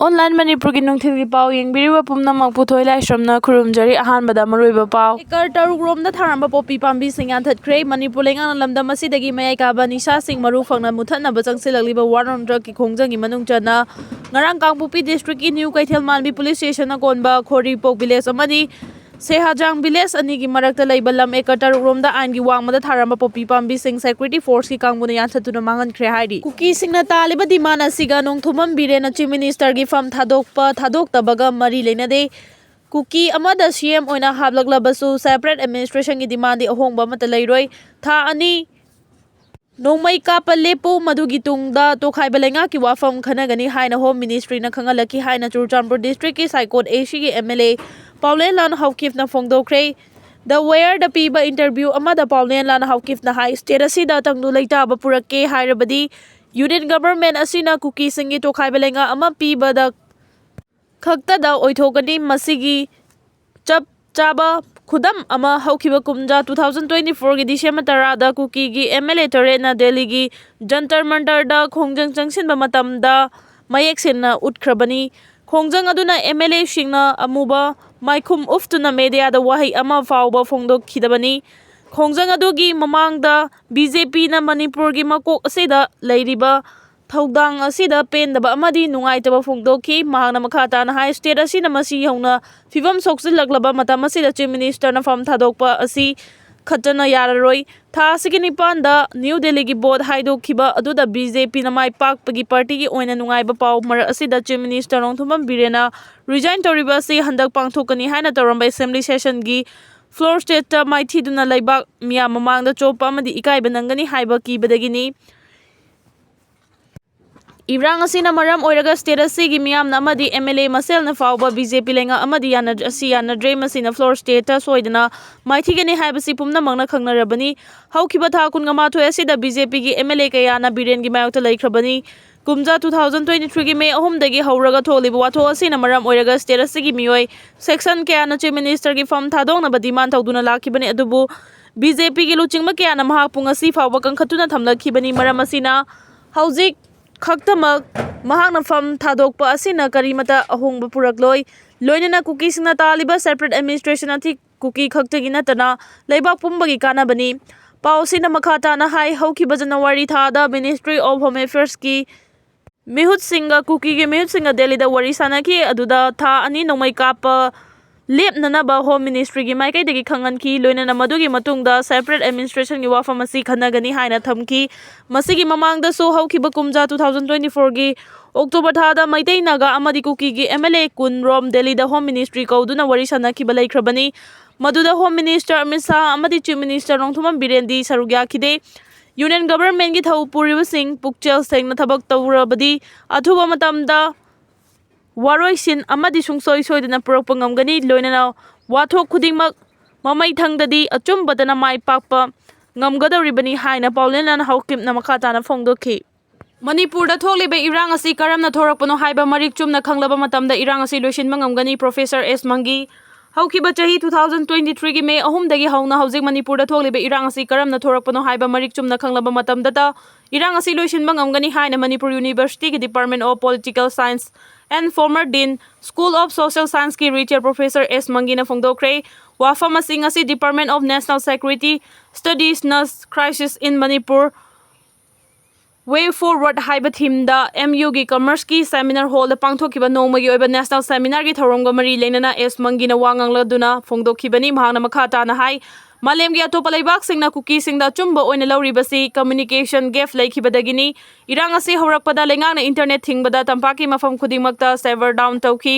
Online Manipuri Nungthili Pao Yingbiriwa Pumnamak Puthoi Laisramna Khurumjari Ahanbada Maruoi Pao Ekar Taruk Romda Tharamba Popi Pambi Sing Anthatkre Manipur Lengang Lamda Masidagi Mayai Kaba Nisha Sing Maru Phangna Muthanaba Changsilakliba Waron Drug Khongjangi Manung Chana Ngarang Kangpupi District in New Kaithel Manbi Police Station Konba Khori Pok Village Amadi Sehajang Village Anigi Marakta Laibalam Ekar Taruk Romda Angi Wangmada Tharamba Popi Pambi Sing Security Force Ki Kangmuna Yanthatuna Mangan Khre Haidi Kuki Singna Taliba Dimana Siga Nong Thumam Birena Chief Minister gi Fam Thadoktabaga Mari Lenade Kuki Amada CM Oina Hablaklabasu Separate Administration gi demand ahongba mata lairoi tha ani Nongmai Kapa Lepo Madugi Tungda Tokhaiba Lenga ki wafam khanagani haina Home Ministry na khangalaki haina Churchandpur District ki High Court AC gi MLA Paolinlan Haokip na Phongdokre The where the piba interview Amada Paolinlan Haokip na high state asida tangdu leitaba purake hairabadi Union government asina Kuki singi Tokhaiba Lenga ama piba da khakta da oithogani masigi chap chaba khudam ama haukiba kumja 2024 gi December tarada Kuki gi MLA Torena Delhi gi Jantar Mantar da khongjang changsinba matamda mayek senna utkrabani khongjang aduna MLA singna amuba maikhum uftuna media da wahi ama fawba phongdok khidabani khongjang adugi mamangda BJP na Manipur gi makok asida leiriba Thaudang asida pendaba amadi nungaitaba phongdokhi mahangna makhata na high state asina masi hauna fibam sokzilaklaba matam asida Chief Minister na fam thadokpa asi khatana yararoi tha sigini panda New Delhi gi board haidokhiba aduda BJP na mai pakpagi party gi oina nungaiba paw mar asida Chief Minister Nongthumam Birena resign toriba si handak pangthokani haina toramba assembly session gi floor state ta maithi duna laibak miya mamangda chopa amadi ikaiba nangani haiba kibadagini Irang asina maram oiraga state asigi miyam na amadi MLA masel na fawba BJP lenga amadi yana dre masina floor state ta soidana maithigani haibasi pumna mangna khangnarabani haukiba tha kunga mathoi asida BJP gi MLA kayana biren gi mayokta laikhrabani kumja 2023 gi May ahum dagi hauraga tholiba watho asina maram oiraga state asigi miyoi section kayana Chief Minister gi fam thadong na badiman thauduna lakhibani adubu BJP gi luchingma kayana mahak punga si fawba kangkhatuna thamlakhibani maram asina haujik Khaktamak mahangna fam thadokpa asina karimata ahongba purakloi loinana Kuki singna taliba separate administration athi Kuki khaktagi natana leibak pumbagi kanabani Pao sina makhata na hai haukiba January thada Ministry of Home Affairs ki Mihut Singa Kuki gi Mihut Singa Delhi da wari sanaki aduda tha ani nongmai kapa lep nanaba Home Ministry gi maikai dagi khangan ki loinana madugi matungda separate administration gi wafam asi khanagani haina thamki masigi mamangda so haukiba kumja 2024 gi October thada maitai naga amadi Kuki gi MLA kun rom Delhi da Home Ministry kauduna wari sanaki balai khrabani maduda Home Minister Amit Shah amadi Chief Minister Nongthumam Birendi sarugya khide Union government gi thau puriba sing pukchel sengna thabak tawrabadi athuba matamda Waroi sin amadi sungsoi soidana purakpa ngamgani loinana wathok khudingmak mamai thangdadi achumbadana mai pakpa ngamgadoribani haina Paolinlan Haokip na makhatana phongdokhi Manipur da tholibe irang asi karamna thorakpano haiba marik chumna khanglaba matamda irang asi loisinba ngamgani Professor S Mangi Haukiba chahi 2023 gi May ahum dagi hauna haujik Manipur da tholibe irang asi karamna thorakpano haiba marik chumna khanglaba matamda ta irang asi loisinba ngamgani haina Manipur University gi Department of Political Science and former Dean School of Social Science ki retired Professor S Mangi na phongdokre wafam asing asi Department of National Security Studies na Crisis in Manipur Way Forward haiba theme da MU gi Commerce ki seminar hall da pangthokiba nongmagi oiba national seminar gi thorongga mari leinana S Mangi na wangangladuna phongdokhibani mahangna makhata na hai malem gi atopa laibak singna Kuki singda chumba oina lauribasi communication gap laikhibadagini irang asi horakpada lengana internet thingbada tampaki mafam khudingmakta server down tawki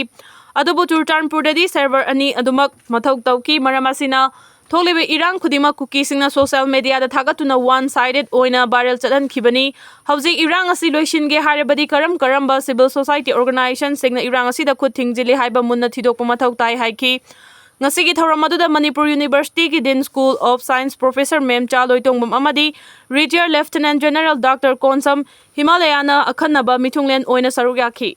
adubu Churchandpur dadi server ani adumak mathok tawki maramasina tholibe irang khudima Kuki singna social media da thagatuna one sided oina viral chalan khibani hauji irang asi loisinge harabadi karamba civil society organization singna irang asi da khud thingjili haiba munna thidokpa mathok tai haiki ngasigi thoramadda Manipur University ki Dean School of Science Professor Mem Cha Loitongbam amadi retired Lieutenant General Dr. Konsam Himalayana akhanaba mithunglen oina sarugyakhi